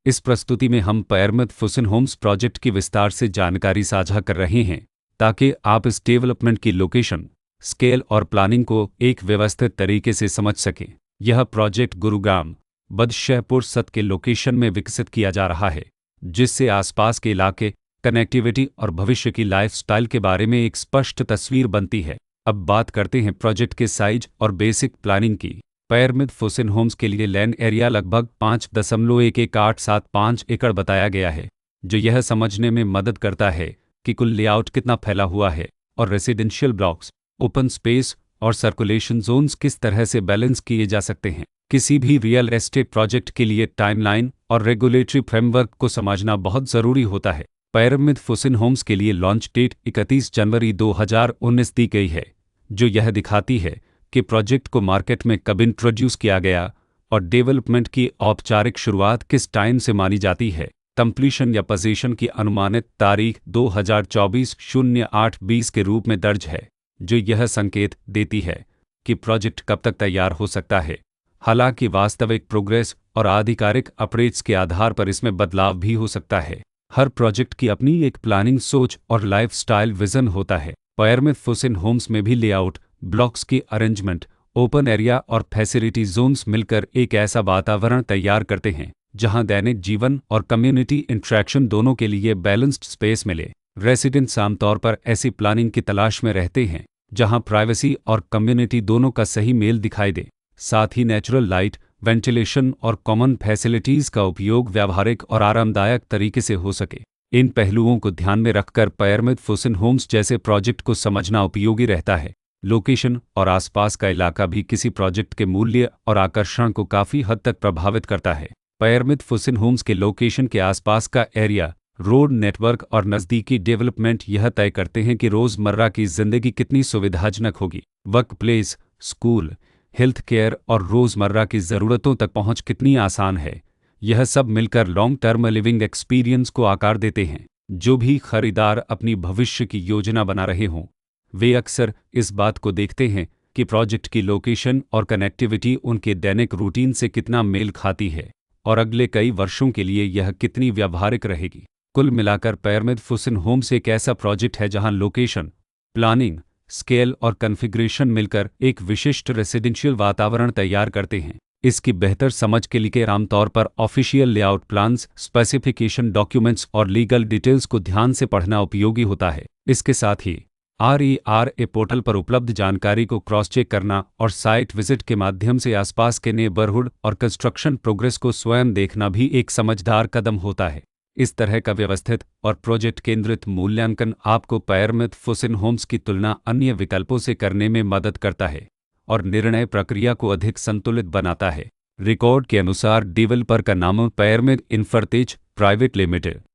इस प्रस्तुति में हम पैरमिथ फुसन होम्स प्रोजेक्ट की विस्तार से जानकारी साझा कर रहे हैं ताकि आप इस डेवलपमेंट की लोकेशन, स्केल और प्लानिंग को एक व्यवस्थित तरीके से समझ सकें। यह प्रोजेक्ट गुरुग्राम, बदशहपुर सत के लोकेशन में विकसित किया जा रहा है, जिससे आसपास के इलाके, कनेक्टिविटी और भविष्य की लाइफस्टाइल के बारे में एक स्पष्ट तस्वीर बनती है। अब बात करते हैं प्रोजेक्ट के साइज और बेसिक प्लानिंग की। पैरमिथ फुसन होम्स के लिए लैंड एरिया लगभग 5.11875 एकड़ बताया गया है, जो यह समझने में मदद करता है कि कुल लेआउट कितना फैला हुआ है और रेसिडेंशियल ब्लॉक्स, ओपन स्पेस और सर्कुलेशन जोन्स किस तरह से बैलेंस किए जा सकते हैं। किसी भी रियल एस्टेट प्रोजेक्ट के लिए टाइमलाइन और रेगुलेटरी फ्रेमवर्क को समझना बहुत ज़रूरी होता है। पैरमिथ फुसन होम्स के लिए लॉन्च डेट 31 जनवरी 2019 दी गई है, जो यह दिखाती है कि प्रोजेक्ट को मार्केट में कब इंट्रोड्यूस किया गया और डेवलपमेंट की औपचारिक शुरुआत किस टाइम से मानी जाती है। कंप्लीशन या पोजीशन की अनुमानित तारीख 2024-08-20 के रूप में दर्ज है, जो यह संकेत देती है कि प्रोजेक्ट कब तक तैयार हो सकता है। हालांकि वास्तविक प्रोग्रेस और आधिकारिक अपडेट्स के आधार पर इसमें बदलाव भी हो सकता है। हर प्रोजेक्ट की अपनी एक प्लानिंग सोच और लाइफस्टाइल विजन होता है। पैरमिथ फुसन होम्स में भी लेआउट, ब्लॉक्स की अरेंजमेंट, ओपन एरिया और फैसिलिटी जोन्स मिलकर एक ऐसा वातावरण तैयार करते हैं जहां दैनिक जीवन और कम्युनिटी इंटरेक्शन दोनों के लिए बैलेंस्ड स्पेस मिले। रेसिडेंट्स आमतौर पर ऐसी प्लानिंग की तलाश में रहते हैं जहां प्राइवेसी और कम्युनिटी दोनों का सही मेल दिखाई दे। साथ ही नेचुरल लाइट, वेंटिलेशन और कॉमन फैसिलिटीज़ का उपयोग व्यावहारिक और आरामदायक तरीके से हो सके। इन पहलुओं को ध्यान में रखकर पैरमिथ फुसन होम्स जैसे प्रोजेक्ट को समझना उपयोगी रहता है। लोकेशन और आसपास का इलाका भी किसी प्रोजेक्ट के मूल्य और आकर्षण को काफ़ी हद तक प्रभावित करता है। पैरमिथ फुसन होम्स के लोकेशन के आसपास का एरिया, रोड नेटवर्क और नज़दीकी डेवलपमेंट यह तय करते हैं कि रोज़मर्रा की ज़िंदगी कितनी सुविधाजनक होगी। Work place, school, health care और रोज़मर्रा की ज़रूरतों तक पहुंच कितनी आसान है। यह सब मिलकर लॉन्ग टर्म लिविंग एक्सपीरियंस को आकार देते हैं। जो भी खरीदार अपनी भविष्य की योजना बना रहे हों, वे अक्सर इस बात को देखते हैं कि प्रोजेक्ट की लोकेशन और कनेक्टिविटी उनके दैनिक रूटीन से कितना मेल खाती है और अगले कई वर्षों के लिए यह कितनी व्यावहारिक रहेगी। कुल मिलाकर पैरमिथ फुसन होम्स एक ऐसा प्रोजेक्ट है जहां लोकेशन, प्लानिंग, स्केल और कॉन्फ़िगरेशन मिलकर एक विशिष्ट रेसिडेंशियल वातावरण तैयार करते हैं। इसकी बेहतर समझ के लिए आमतौर पर official layout plans, specification documents और लीगल डिटेल्स को ध्यान से पढ़ना उपयोगी होता है। इसके साथ ही RERA पोर्टल पर उपलब्ध जानकारी को क्रॉस चेक करना और साइट विजिट के माध्यम से आसपास के नेबरहुड और कंस्ट्रक्शन प्रोग्रेस को स्वयं देखना भी एक समझदार कदम होता है। इस तरह का व्यवस्थित और प्रोजेक्ट केंद्रित मूल्यांकन आपको पैरमिथ फुसन होम्स की तुलना अन्य विकल्पों से करने में मदद करता है और निर्णय प्रक्रिया को अधिक संतुलित बनाता है। रिकॉर्ड के अनुसार डेवलपर का नाम पैरमिथ इन्फ्राटेक प्राइवेट लिमिटेड